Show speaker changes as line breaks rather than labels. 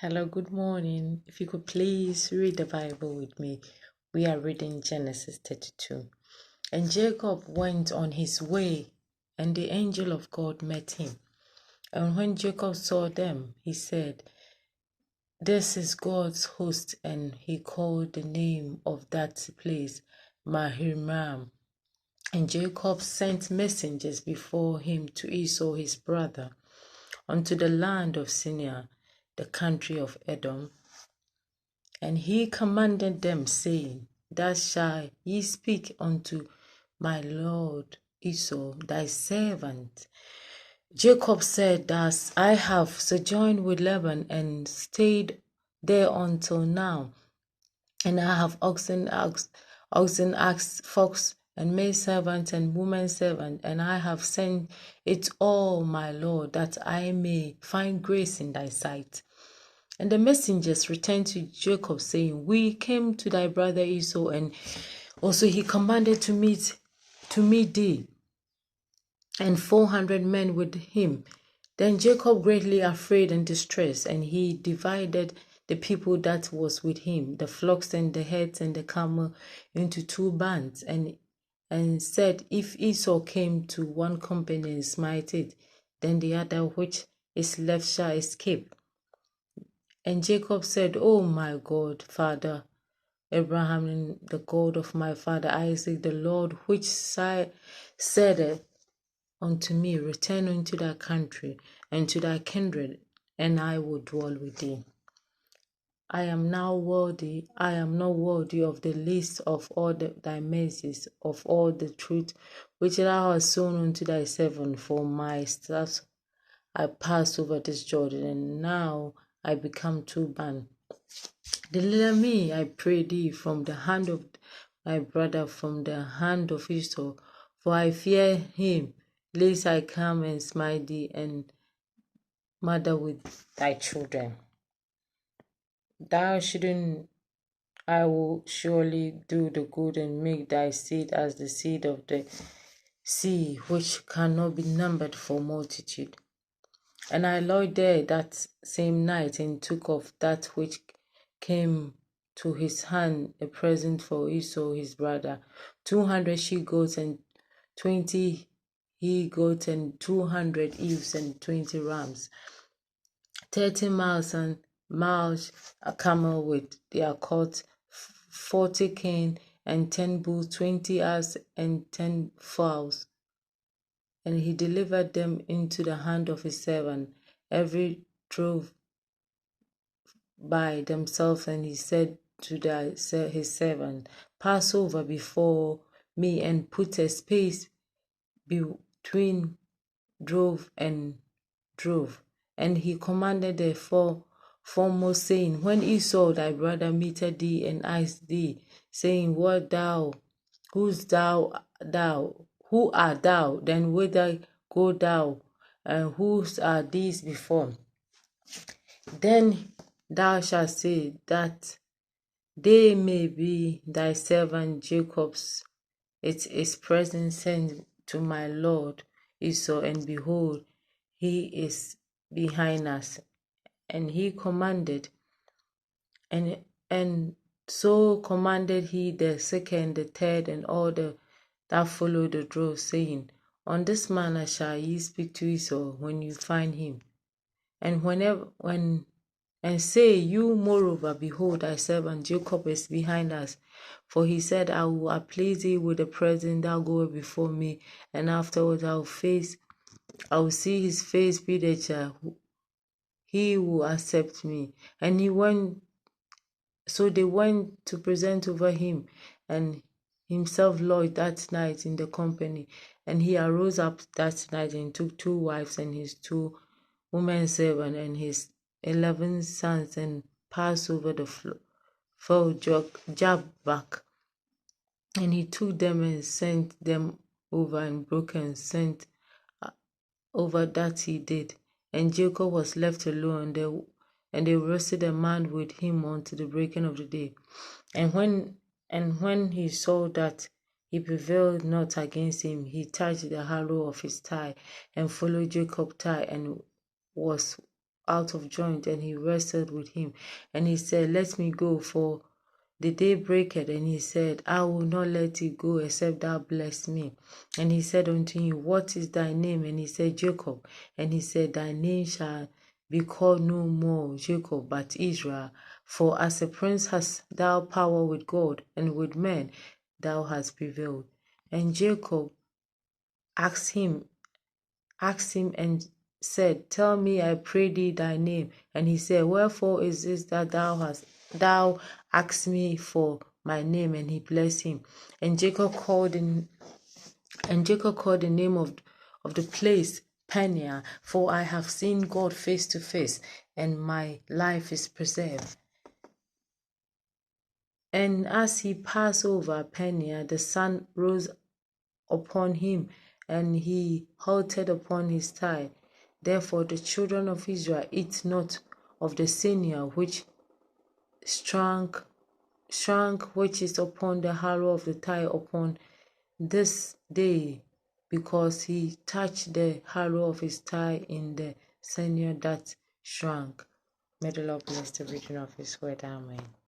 Hello, good morning. If you could please read the Bible with me. We are reading Genesis 32. And Jacob went on his way, and the angel of God met him. And when Jacob saw them, he said, "This is God's host," and he called the name of that place Mahiraim. And Jacob sent messengers before him to Esau his brother, unto the land of Sinir, the country of Edom. And he commanded them, saying, Thus shall ye speak unto my lord Esau, thy servant. Jacob said, Thus I have sojourned with Laban, and stayed there until now. And I have oxen, ass, fox, and maid servant, and woman servant, and I have sent it all, my lord, that I may find grace in thy sight. And the messengers returned to Jacob, saying, We came to thy brother Esau, and also he commanded to meet thee, and 400 men with him. Then Jacob, greatly afraid and distressed, and he divided the people that was with him, the flocks and the herds and the camel, into two bands, and said, If Esau came to one company and smite it, then the other which is left shall escape. And Jacob said, O my God, Father Abraham, and the God of my father Isaac, the Lord which said unto me, Return unto thy country and to thy kindred, and I will dwell with thee. I am not worthy of the least of all thy mercies, of all the truth which thou hast sown unto thy servant. For my steps I passed over this Jordan, and now I become too bad. Deliver me, I pray thee, from the hand of my brother, from the hand of Esau, for I fear him, lest I come and smite thee and murder with thy children. Thou shouldn't, I will surely do the good and make thy seed as the seed of the sea, which cannot be numbered for multitude. And I lodged there that same night, and took of that which came to his hand a present for Esau his brother, 200 she-goats, and 20 he-goats, and 200 ewes, and 20 rams, 30 miles a camel with their colt, 40 kine, and 10 bulls, 20 asses, and 10 fowls. And he delivered them into the hand of his servant. Every drove by themselves, and he said to his servant, Pass over before me, and put a space between drove and drove. And he commanded the foremost, saying, When Esau thy brother meted thee and asked thee, saying, What thou, who art thou? Then whither go thou, and whose are these before? Then thou shalt say, That they may be thy servant Jacob's. It is present sent to my lord Esau, and behold, he is behind us. And he commanded, and so commanded he the second, the third, and all that followed the drove, saying, On this manner shall ye speak to Esau when you find him. And say, You moreover, behold, thy servant Jacob is behind us. For he said, I will please thee with the present, thou goest before me, and afterwards I will see his face be the child. He will accept me. And so they went to present over him, and himself lodged that night in the company. And he arose up that night and took 2 wives and his 2 women servants and his 11 sons, and passed over the fell Jabbok. And he took them and sent them over, and broke and sent over that he did. And Jacob was left alone, and they wrestled a man with him until the breaking of the day. And when he saw that he prevailed not against him, he touched the hollow of his thigh, and followed Jacob's thigh, and was out of joint, and he wrestled with him. And he said, Let me go, for the day breaketh. And he said, I will not let thee go, except thou bless me. And he said unto him, What is thy name? And he said, Jacob. And he said, Thy name shall be called no more Jacob, but Israel. For as a prince hast thou power with God, and with men thou hast prevailed. And Jacob asked him and said, Tell me, I pray thee, thy name. And he said, Wherefore is this that thou asked me for my name? And he blessed him. And Jacob called the name of the place Peniel, for I have seen God face to face, and my life is preserved. And as he passed over Peniel, the sun rose upon him, and he halted upon his thigh. Therefore the children of Israel eat not of the sinew which shrank which is upon the harrow of the thigh upon this day, because he touched the harrow of his thigh in the sinew that shrank. May the Lord bless the reading of his word. Amen.